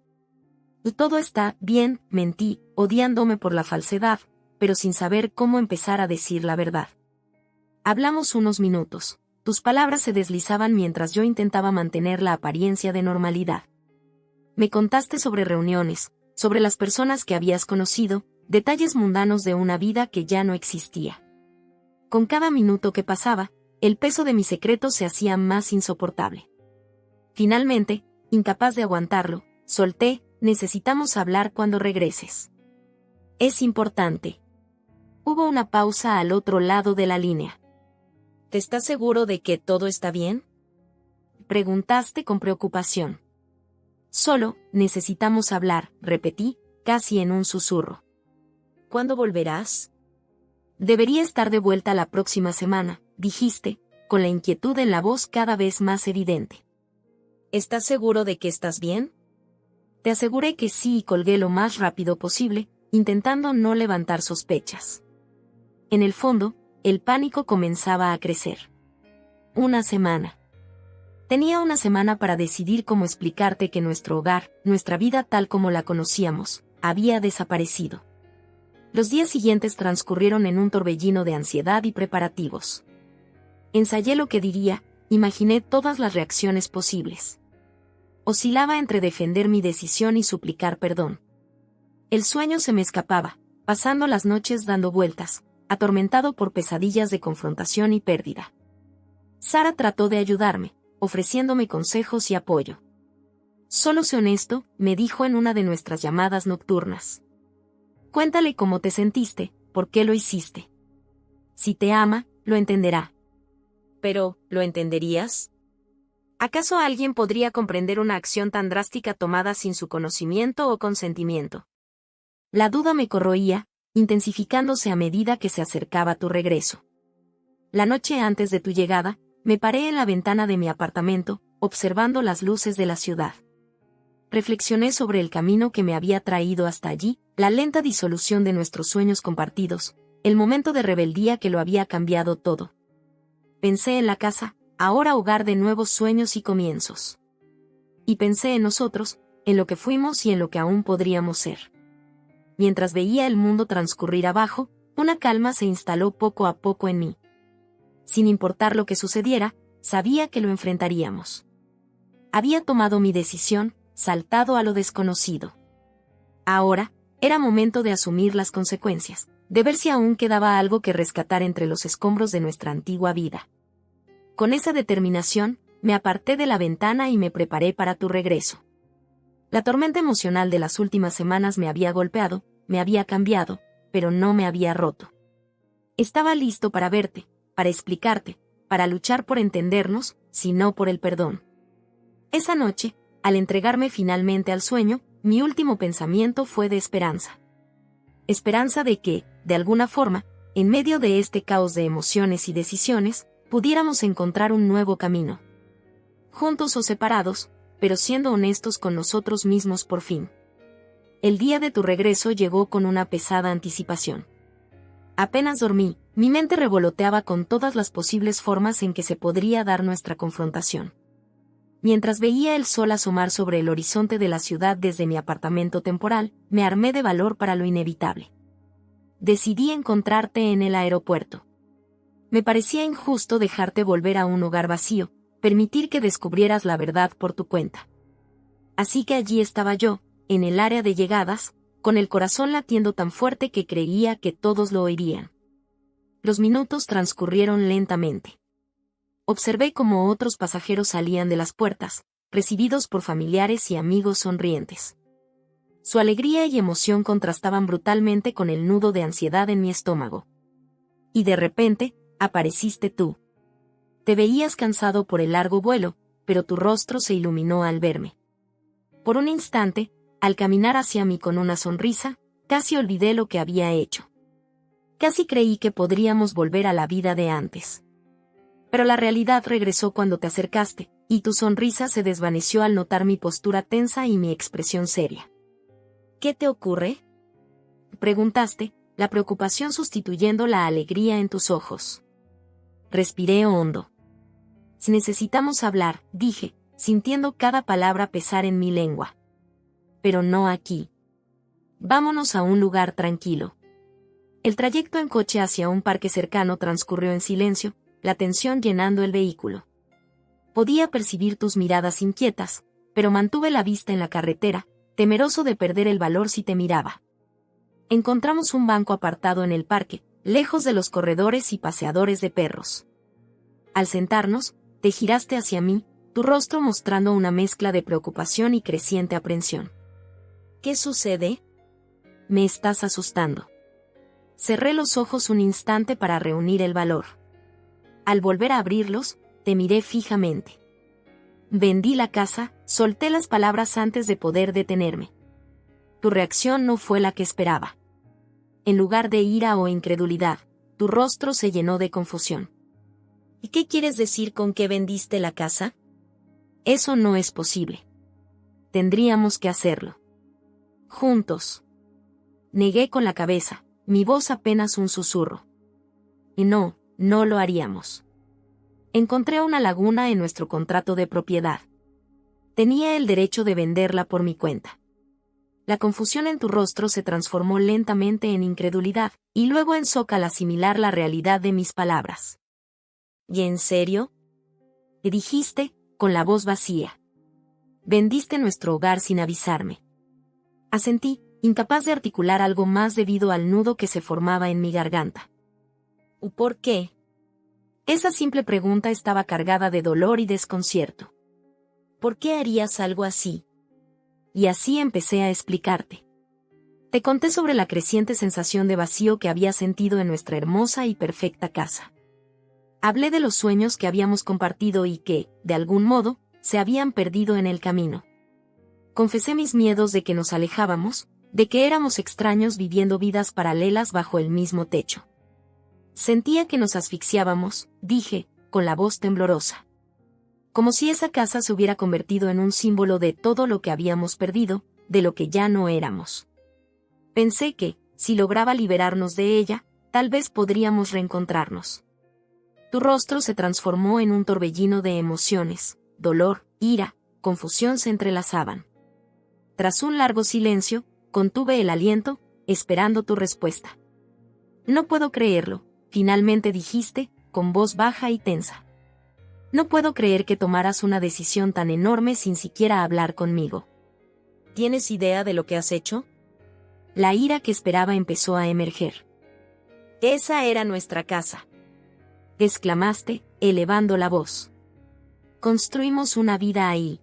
Todo está bien, mentí, odiándome por la falsedad, pero sin saber cómo empezar a decir la verdad. Hablamos unos minutos. Tus palabras se deslizaban mientras yo intentaba mantener la apariencia de normalidad. Me contaste sobre reuniones, sobre las personas que habías conocido, detalles mundanos de una vida que ya no existía. Con cada minuto que pasaba, el peso de mi secreto se hacía más insoportable. Finalmente, incapaz de aguantarlo, solté, necesitamos hablar cuando regreses. Es importante. Hubo una pausa al otro lado de la línea. ¿Te estás seguro de que todo está bien? Preguntaste con preocupación. Solo, necesitamos hablar, repetí, casi en un susurro. ¿Cuándo volverás? Debería estar de vuelta la próxima semana, dijiste, con la inquietud en la voz cada vez más evidente. ¿Estás seguro de que estás bien? Te aseguré que sí y colgué lo más rápido posible, intentando no levantar sospechas. En el fondo, el pánico comenzaba a crecer. Una semana. Tenía una semana para decidir cómo explicarte que nuestro hogar, nuestra vida tal como la conocíamos, había desaparecido. Los días siguientes transcurrieron en un torbellino de ansiedad y preparativos. Ensayé lo que diría, imaginé todas las reacciones posibles. Oscilaba entre defender mi decisión y suplicar perdón. El sueño se me escapaba, pasando las noches dando vueltas, atormentado por pesadillas de confrontación y pérdida. Sara trató de ayudarme, ofreciéndome consejos y apoyo. Solo sé honesto, me dijo en una de nuestras llamadas nocturnas. Cuéntale cómo te sentiste, por qué lo hiciste. Si te ama, lo entenderá. Pero, ¿lo entenderías? ¿Acaso alguien podría comprender una acción tan drástica tomada sin su conocimiento o consentimiento? La duda me corroía, intensificándose a medida que se acercaba tu regreso. La noche antes de tu llegada, me paré en la ventana de mi apartamento, observando las luces de la ciudad. Reflexioné sobre el camino que me había traído hasta allí, la lenta disolución de nuestros sueños compartidos, el momento de rebeldía que lo había cambiado todo. Pensé en la casa, ahora hogar de nuevos sueños y comienzos. Y pensé en nosotros, en lo que fuimos y en lo que aún podríamos ser. Mientras veía el mundo transcurrir abajo, una calma se instaló poco a poco en mí. Sin importar lo que sucediera, sabía que lo enfrentaríamos. Había tomado mi decisión, saltado a lo desconocido. Ahora, era momento de asumir las consecuencias, de ver si aún quedaba algo que rescatar entre los escombros de nuestra antigua vida. Con esa determinación, me aparté de la ventana y me preparé para tu regreso. La tormenta emocional de las últimas semanas me había golpeado, me había cambiado, pero no me había roto. Estaba listo para verte, para explicarte, para luchar por entendernos, si no por el perdón. Esa noche, al entregarme finalmente al sueño, mi último pensamiento fue de esperanza. Esperanza de que, de alguna forma, en medio de este caos de emociones y decisiones, pudiéramos encontrar un nuevo camino. Juntos o separados, pero siendo honestos con nosotros mismos por fin. El día de tu regreso llegó con una pesada anticipación. Apenas dormí, mi mente revoloteaba con todas las posibles formas en que se podría dar nuestra confrontación. Mientras veía el sol asomar sobre el horizonte de la ciudad desde mi apartamento temporal, me armé de valor para lo inevitable. Decidí encontrarte en el aeropuerto. Me parecía injusto dejarte volver a un hogar vacío, permitir que descubrieras la verdad por tu cuenta. Así que allí estaba yo, en el área de llegadas, con el corazón latiendo tan fuerte que creía que todos lo oirían. Los minutos transcurrieron lentamente. Observé cómo otros pasajeros salían de las puertas, recibidos por familiares y amigos sonrientes. Su alegría y emoción contrastaban brutalmente con el nudo de ansiedad en mi estómago. Y de repente, apareciste tú. Te veías cansado por el largo vuelo, pero tu rostro se iluminó al verme. Por un instante, al caminar hacia mí con una sonrisa, casi olvidé lo que había hecho. Casi creí que podríamos volver a la vida de antes. Pero la realidad regresó cuando te acercaste, y tu sonrisa se desvaneció al notar mi postura tensa y mi expresión seria. ¿Qué te ocurre?, preguntaste, la preocupación sustituyendo la alegría en tus ojos. Respiré hondo. Si necesitamos hablar, dije, sintiendo cada palabra pesar en mi lengua. Pero no aquí. Vámonos a un lugar tranquilo. El trayecto en coche hacia un parque cercano transcurrió en silencio, la tensión llenando el vehículo. Podía percibir tus miradas inquietas, pero mantuve la vista en la carretera, temeroso de perder el valor si te miraba. Encontramos un banco apartado en el parque, lejos de los corredores y paseadores de perros. Al sentarnos, te giraste hacia mí, tu rostro mostrando una mezcla de preocupación y creciente aprensión. ¿Qué sucede? Me estás asustando. Cerré los ojos un instante para reunir el valor. Al volver a abrirlos, te miré fijamente. Vendí la casa, solté las palabras antes de poder detenerme. Tu reacción no fue la que esperaba. En lugar de ira o incredulidad, tu rostro se llenó de confusión. ¿Y qué quieres decir con que vendiste la casa? Eso no es posible. Tendríamos que hacerlo. Juntos. Negué con la cabeza, mi voz apenas un susurro. Y no lo haríamos. Encontré una laguna en nuestro contrato de propiedad. Tenía el derecho de venderla por mi cuenta. La confusión en tu rostro se transformó lentamente en incredulidad, y luego en shock al asimilar la realidad de mis palabras. ¿Y en serio?, te dijiste, con la voz vacía. Vendiste nuestro hogar sin avisarme. Asentí, incapaz de articular algo más debido al nudo que se formaba en mi garganta. ¿Por qué? Esa simple pregunta estaba cargada de dolor y desconcierto. ¿Por qué harías algo así? Y así empecé a explicarte. Te conté sobre la creciente sensación de vacío que había sentido en nuestra hermosa y perfecta casa. Hablé de los sueños que habíamos compartido y que, de algún modo, se habían perdido en el camino. Confesé mis miedos de que nos alejábamos, de que éramos extraños viviendo vidas paralelas bajo el mismo techo. Sentía que nos asfixiábamos, dije, con la voz temblorosa. Como si esa casa se hubiera convertido en un símbolo de todo lo que habíamos perdido, de lo que ya no éramos. Pensé que, si lograba liberarnos de ella, tal vez podríamos reencontrarnos. Tu rostro se transformó en un torbellino de emociones, dolor, ira, confusión se entrelazaban. Tras un largo silencio, contuve el aliento, esperando tu respuesta. No puedo creerlo, finalmente dijiste, con voz baja y tensa. No puedo creer que tomaras una decisión tan enorme sin siquiera hablar conmigo. ¿Tienes idea de lo que has hecho? La ira que esperaba empezó a emerger. Esa era nuestra casa, exclamaste, elevando la voz. Construimos una vida ahí.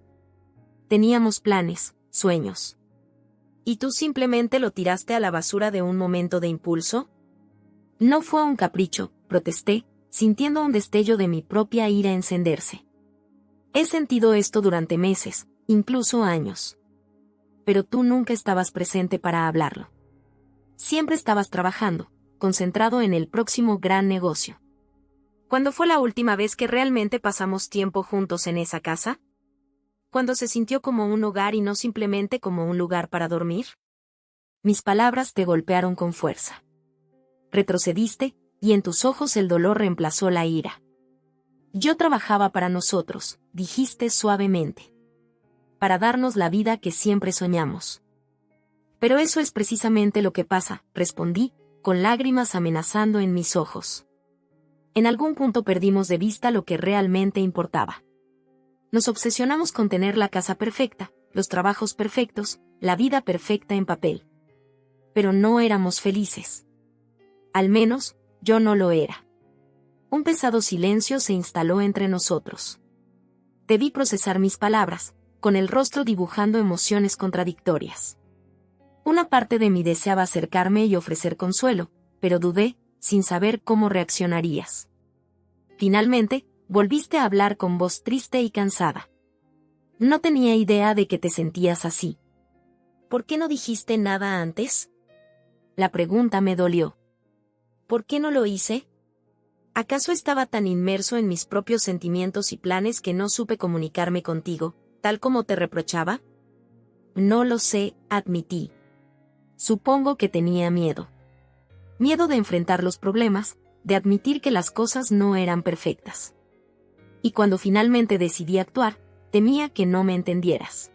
Teníamos planes, sueños. ¿Y tú simplemente lo tiraste a la basura de un momento de impulso? No fue un capricho, protesté, sintiendo un destello de mi propia ira encenderse. He sentido esto durante meses, incluso años. Pero tú nunca estabas presente para hablarlo. Siempre estabas trabajando, concentrado en el próximo gran negocio. ¿Cuándo fue la última vez que realmente pasamos tiempo juntos en esa casa? ¿Cuándo se sintió como un hogar y no simplemente como un lugar para dormir? Mis palabras te golpearon con fuerza. Retrocediste, y en tus ojos el dolor reemplazó la ira. Yo trabajaba para nosotros, dijiste suavemente. Para darnos la vida que siempre soñamos. Pero eso es precisamente lo que pasa, respondí, con lágrimas amenazando en mis ojos. En algún punto perdimos de vista lo que realmente importaba. Nos obsesionamos con tener la casa perfecta, los trabajos perfectos, la vida perfecta en papel. Pero no éramos felices. Al menos, yo no lo era. Un pesado silencio se instaló entre nosotros. Debí procesar mis palabras, con el rostro dibujando emociones contradictorias. Una parte de mí deseaba acercarme y ofrecer consuelo, pero dudé, sin saber cómo reaccionarías. Finalmente, volviste a hablar con voz triste y cansada. No tenía idea de que te sentías así. ¿Por qué no dijiste nada antes? La pregunta me dolió. ¿Por qué no lo hice? ¿Acaso estaba tan inmerso en mis propios sentimientos y planes que no supe comunicarme contigo, tal como te reprochaba? No lo sé, admití. Supongo que tenía miedo. Miedo de enfrentar los problemas, de admitir que las cosas no eran perfectas. Y cuando finalmente decidí actuar, temía que no me entendieras.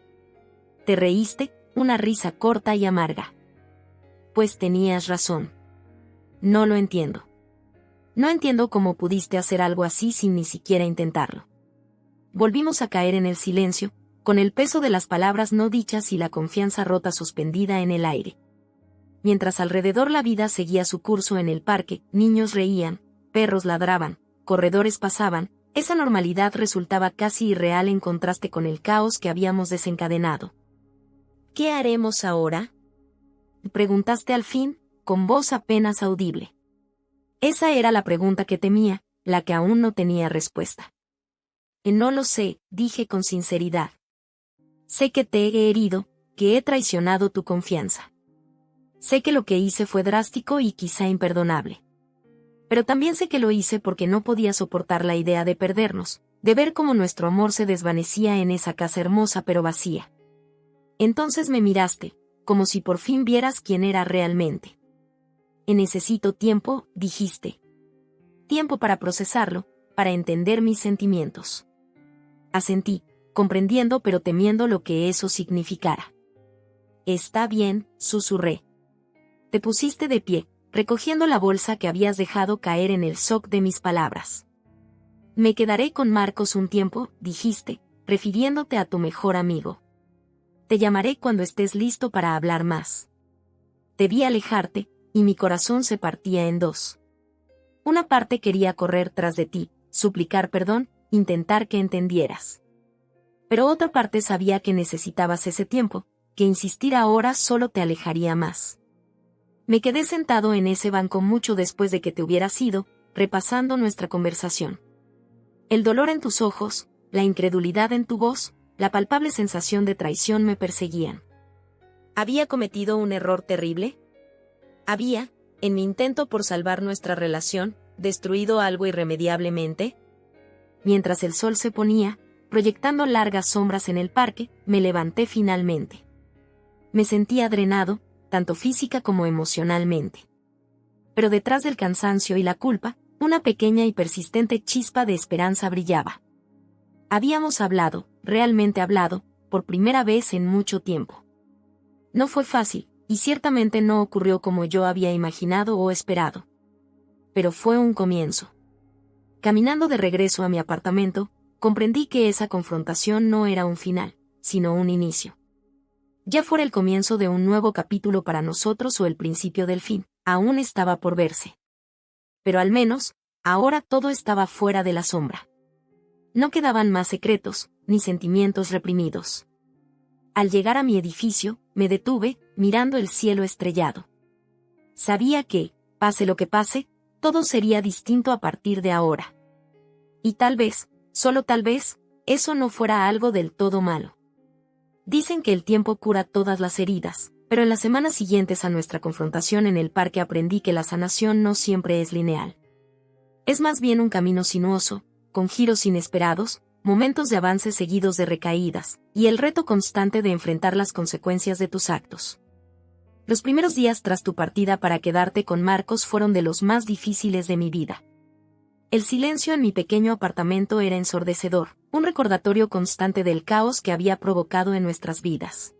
Te reíste, una risa corta y amarga. Pues tenías razón. No lo entiendo. No entiendo cómo pudiste hacer algo así sin ni siquiera intentarlo. Volvimos a caer en el silencio, con el peso de las palabras no dichas y la confianza rota suspendida en el aire. Mientras alrededor la vida seguía su curso en el parque, niños reían, perros ladraban, corredores pasaban, esa normalidad resultaba casi irreal en contraste con el caos que habíamos desencadenado. ¿Qué haremos ahora?, preguntaste al fin, con voz apenas audible. Esa era la pregunta que temía, la que aún no tenía respuesta. No lo sé, dije con sinceridad. Sé que te he herido, que he traicionado tu confianza. Sé que lo que hice fue drástico y quizá imperdonable. Pero también sé que lo hice porque no podía soportar la idea de perdernos, de ver cómo nuestro amor se desvanecía en esa casa hermosa pero vacía. Entonces me miraste, como si por fin vieras quién era realmente. Necesito tiempo, dijiste. Tiempo para procesarlo, para entender mis sentimientos. Asentí, comprendiendo pero temiendo lo que eso significara. Está bien, susurré. Te pusiste de pie, recogiendo la bolsa que habías dejado caer en el shock de mis palabras. Me quedaré con Marcos un tiempo, dijiste, refiriéndote a tu mejor amigo. Te llamaré cuando estés listo para hablar más. Te vi alejarte, y mi corazón se partía en dos. Una parte quería correr tras de ti, suplicar perdón, intentar que entendieras. Pero otra parte sabía que necesitabas ese tiempo, que insistir ahora solo te alejaría más. Me quedé sentado en ese banco mucho después de que te hubieras ido, repasando nuestra conversación. El dolor en tus ojos, la incredulidad en tu voz, la palpable sensación de traición me perseguían. ¿Había cometido un error terrible? ¿Había, en mi intento por salvar nuestra relación, destruido algo irremediablemente? Mientras el sol se ponía, proyectando largas sombras en el parque, me levanté finalmente. Me sentía drenado, tanto física como emocionalmente. Pero detrás del cansancio y la culpa, Una pequeña y persistente chispa de esperanza brillaba. Habíamos hablado, realmente hablado, por primera vez en mucho tiempo. No fue fácil, y ciertamente no ocurrió como yo había imaginado o esperado. Pero fue un comienzo. Caminando de regreso a mi apartamento, comprendí que esa confrontación no era un final, sino un inicio. Ya fuera el comienzo de un nuevo capítulo para nosotros o el principio del fin, aún estaba por verse. Pero al menos, ahora todo estaba fuera de la sombra. No quedaban más secretos, ni sentimientos reprimidos. Al llegar a mi edificio, me detuve, mirando el cielo estrellado. Sabía que, pase lo que pase, todo sería distinto a partir de ahora. Y tal vez, solo tal vez, eso no fuera algo del todo malo. Dicen que el tiempo cura todas las heridas, pero en las semanas siguientes a nuestra confrontación en el parque aprendí que la sanación no siempre es lineal. Es más bien un camino sinuoso, con giros inesperados, momentos de avance seguidos de recaídas, y el reto constante de enfrentar las consecuencias de tus actos. Los primeros días tras tu partida para quedarte con Marcos fueron de los más difíciles de mi vida. El silencio en mi pequeño apartamento era ensordecedor, un recordatorio constante del caos que había provocado en nuestras vidas.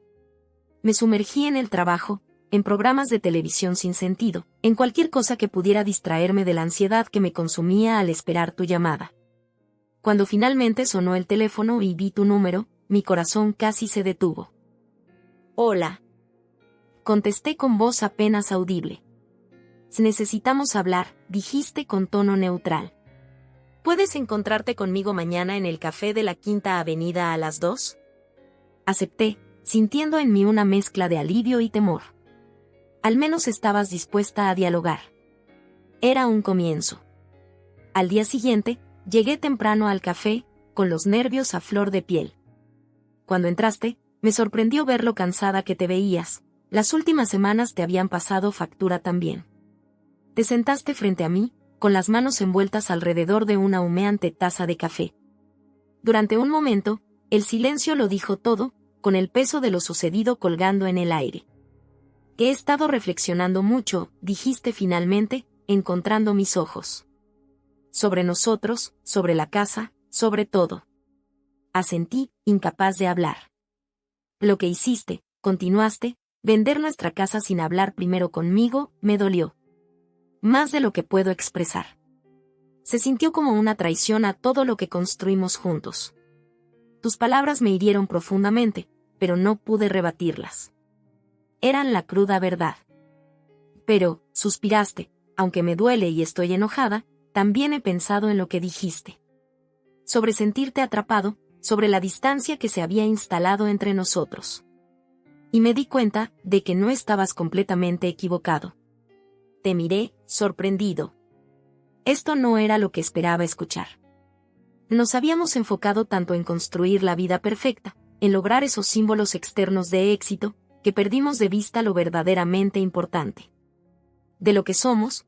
Me sumergí en el trabajo, en programas de televisión sin sentido, en cualquier cosa que pudiera distraerme de la ansiedad que me consumía al esperar tu llamada. Cuando finalmente sonó el teléfono y vi tu número, mi corazón casi se detuvo. «Hola», contesté con voz apenas audible. «Necesitamos hablar», dijiste con tono neutral. «¿Puedes encontrarte conmigo mañana en el café de la Quinta Avenida a las 2? Acepté, sintiendo en mí una mezcla de alivio y temor. Al menos estabas dispuesta a dialogar. Era un comienzo. Al día siguiente, llegué temprano al café, con los nervios a flor de piel. Cuando entraste, me sorprendió ver lo cansada que te veías. Las últimas semanas te habían pasado factura también. Te sentaste frente a mí, con las manos envueltas alrededor de una humeante taza de café. Durante un momento, el silencio lo dijo todo, con el peso de lo sucedido colgando en el aire. He estado reflexionando mucho, dijiste finalmente, encontrando mis ojos. Sobre nosotros, sobre la casa, sobre todo. Asentí, incapaz de hablar. Lo que hiciste, continuaste, vender nuestra casa sin hablar primero conmigo, me dolió. Más de lo que puedo expresar. Se sintió como una traición a todo lo que construimos juntos. Tus palabras me hirieron profundamente, pero no pude rebatirlas. Eran la cruda verdad. Pero, suspiraste, aunque me duele y estoy enojada, también he pensado en lo que dijiste. Sobre sentirte atrapado, sobre la distancia que se había instalado entre nosotros. Y me di cuenta de que no estabas completamente equivocado. Te miré, sorprendido. Esto no era lo que esperaba escuchar. Nos habíamos enfocado tanto en construir la vida perfecta, en lograr esos símbolos externos de éxito, que perdimos de vista lo verdaderamente importante. De lo que somos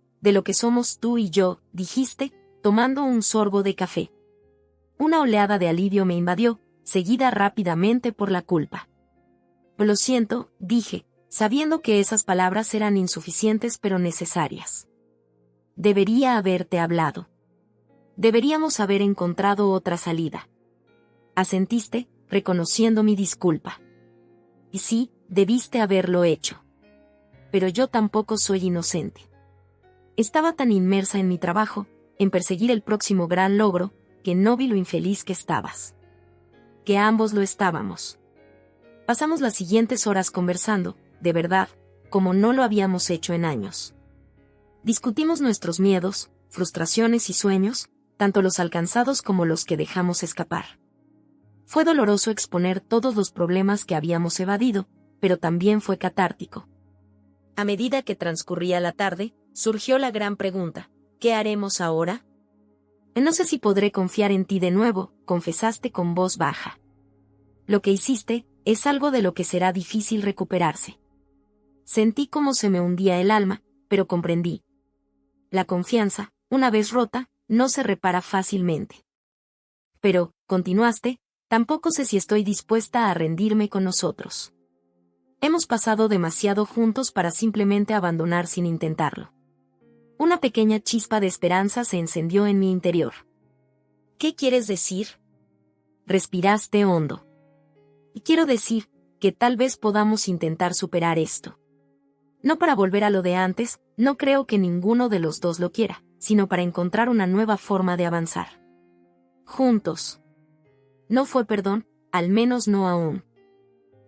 tú y yo, dijiste, tomando un sorbo de café. Una oleada de alivio me invadió, seguida rápidamente por la culpa. Lo siento, dije, sabiendo que esas palabras eran insuficientes pero necesarias. Debería haberte hablado. Deberíamos haber encontrado otra salida. Asentiste, reconociendo mi disculpa. Y sí, debiste haberlo hecho. Pero yo tampoco soy inocente. Estaba tan inmersa en mi trabajo, en perseguir el próximo gran logro, que no vi lo infeliz que estabas. Que ambos lo estábamos. Pasamos las siguientes horas conversando, de verdad, como no lo habíamos hecho en años. Discutimos nuestros miedos, frustraciones y sueños, tanto los alcanzados como los que dejamos escapar. Fue doloroso exponer todos los problemas que habíamos evadido, pero también fue catártico. A medida que transcurría la tarde, surgió la gran pregunta, ¿qué haremos ahora? No sé si podré confiar en ti de nuevo, confesaste con voz baja. Lo que hiciste, es algo de lo que será difícil recuperarse. Sentí cómo se me hundía el alma, pero comprendí. La confianza, una vez rota, no se repara fácilmente. Pero, continuaste, tampoco sé si estoy dispuesta a rendirme con nosotros. Hemos pasado demasiado juntos para simplemente abandonar sin intentarlo. Una pequeña chispa de esperanza se encendió en mi interior. ¿Qué quieres decir? Respiraste hondo. Y quiero decir que tal vez podamos intentar superar esto. No para volver a lo de antes, no creo que ninguno de los dos lo quiera, sino para encontrar una nueva forma de avanzar. Juntos. No fue perdón, al menos no aún.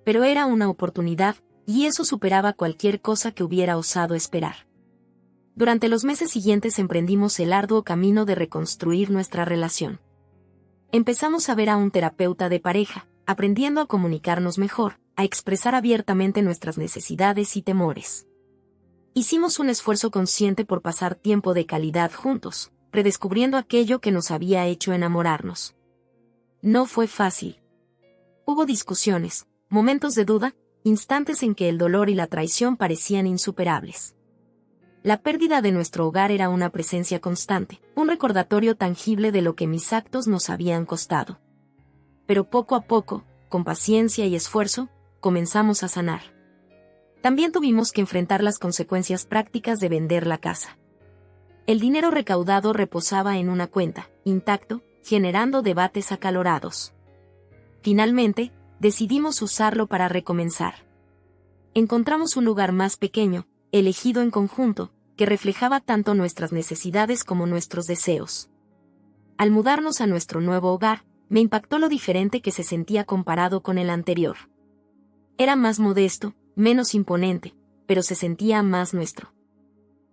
Pero era una oportunidad, y eso superaba cualquier cosa que hubiera osado esperar. Durante los meses siguientes emprendimos el arduo camino de reconstruir nuestra relación. Empezamos a ver a un terapeuta de pareja, aprendiendo a comunicarnos mejor, a expresar abiertamente nuestras necesidades y temores. Hicimos un esfuerzo consciente por pasar tiempo de calidad juntos, redescubriendo aquello que nos había hecho enamorarnos. No fue fácil. Hubo discusiones, momentos de duda, instantes en que el dolor y la traición parecían insuperables. La pérdida de nuestro hogar era una presencia constante, un recordatorio tangible de lo que mis actos nos habían costado. Pero poco a poco, con paciencia y esfuerzo, comenzamos a sanar. También tuvimos que enfrentar las consecuencias prácticas de vender la casa. El dinero recaudado reposaba en una cuenta, intacto, generando debates acalorados. Finalmente, decidimos usarlo para recomenzar. Encontramos un lugar más pequeño, elegido en conjunto, que reflejaba tanto nuestras necesidades como nuestros deseos. Al mudarnos a nuestro nuevo hogar, me impactó lo diferente que se sentía comparado con el anterior. Era más modesto, menos imponente, pero se sentía más nuestro.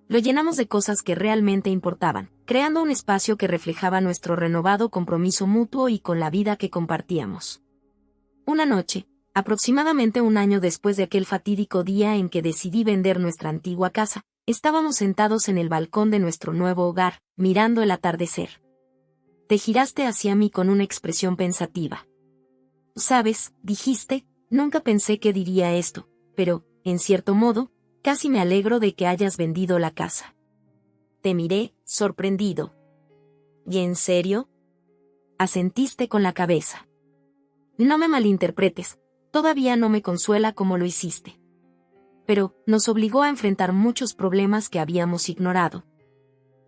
Lo llenamos de cosas que realmente importaban, creando un espacio que reflejaba nuestro renovado compromiso mutuo y con la vida que compartíamos. Una noche, aproximadamente un año después de aquel fatídico día en que decidí vender nuestra antigua casa, estábamos sentados en el balcón de nuestro nuevo hogar, mirando el atardecer. Te giraste hacia mí con una expresión pensativa. «Sabes», dijiste, «nunca pensé que diría esto, pero, en cierto modo, casi me alegro de que hayas vendido la casa». Te miré, sorprendido. «¿Y en serio?». Asentiste con la cabeza. No me malinterpretes, todavía no me consuela como lo hiciste. Pero, nos obligó a enfrentar muchos problemas que habíamos ignorado.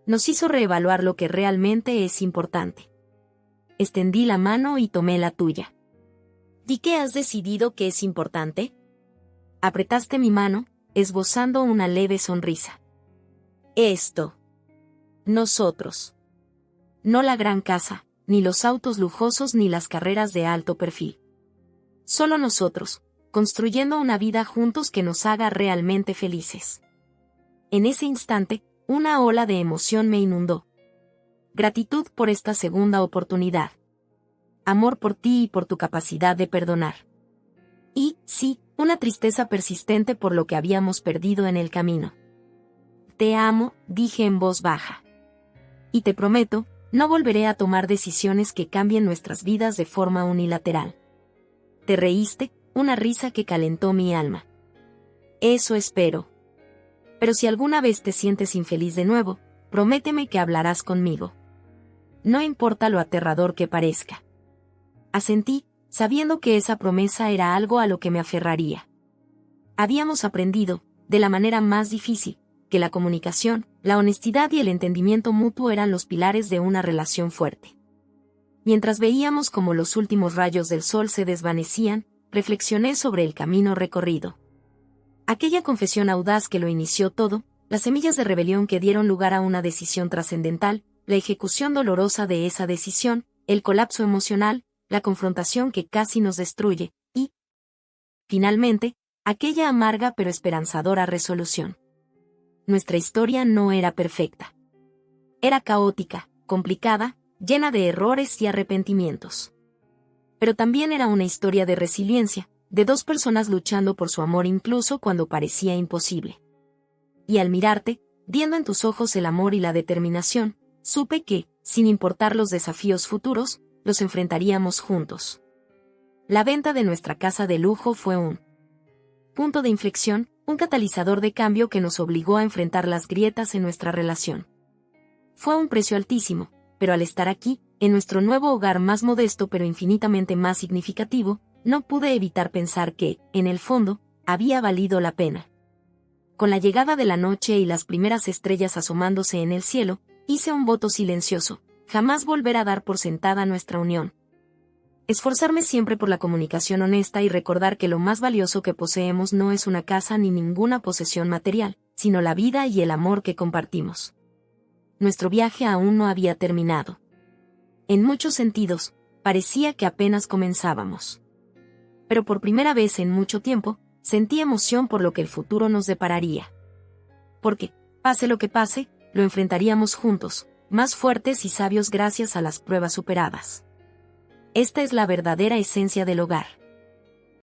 Nos hizo reevaluar lo que realmente es importante. Extendí la mano y tomé la tuya. ¿Y qué has decidido que es importante? Apretaste mi mano, esbozando una leve sonrisa. Esto. Nosotros. No la gran casa, ni los autos lujosos ni las carreras de alto perfil. Solo nosotros, construyendo una vida juntos que nos haga realmente felices. En ese instante, una ola de emoción me inundó. Gratitud por esta segunda oportunidad. Amor por ti y por tu capacidad de perdonar. Y, sí, una tristeza persistente por lo que habíamos perdido en el camino. Te amo, dije en voz baja. Y te prometo, no volveré a tomar decisiones que cambien nuestras vidas de forma unilateral. Te reíste, una risa que calentó mi alma. Eso espero. Pero si alguna vez te sientes infeliz de nuevo, prométeme que hablarás conmigo. No importa lo aterrador que parezca. Asentí, sabiendo que esa promesa era algo a lo que me aferraría. Habíamos aprendido, de la manera más difícil, que la comunicación, la honestidad y el entendimiento mutuo eran los pilares de una relación fuerte. Mientras veíamos cómo los últimos rayos del sol se desvanecían, reflexioné sobre el camino recorrido. Aquella confesión audaz que lo inició todo, las semillas de rebelión que dieron lugar a una decisión trascendental, la ejecución dolorosa de esa decisión, el colapso emocional, la confrontación que casi nos destruye, y, finalmente, aquella amarga pero esperanzadora resolución. Nuestra historia no era perfecta. Era caótica, complicada, llena de errores y arrepentimientos. Pero también era una historia de resiliencia, de dos personas luchando por su amor incluso cuando parecía imposible. Y al mirarte, viendo en tus ojos el amor y la determinación, supe que, sin importar los desafíos futuros, los enfrentaríamos juntos. La venta de nuestra casa de lujo fue un punto de inflexión, un catalizador de cambio que nos obligó a enfrentar las grietas en nuestra relación. Fue un precio altísimo, pero al estar aquí, en nuestro nuevo hogar más modesto pero infinitamente más significativo, no pude evitar pensar que, en el fondo, había valido la pena. Con la llegada de la noche y las primeras estrellas asomándose en el cielo, hice un voto silencioso: jamás volver a dar por sentada nuestra unión. Esforzarme siempre por la comunicación honesta y recordar que lo más valioso que poseemos no es una casa ni ninguna posesión material, sino la vida y el amor que compartimos. Nuestro viaje aún no había terminado. En muchos sentidos, parecía que apenas comenzábamos. Pero por primera vez en mucho tiempo, sentí emoción por lo que el futuro nos depararía. Porque, pase lo que pase, lo enfrentaríamos juntos, más fuertes y sabios gracias a las pruebas superadas. Esta es la verdadera esencia del hogar.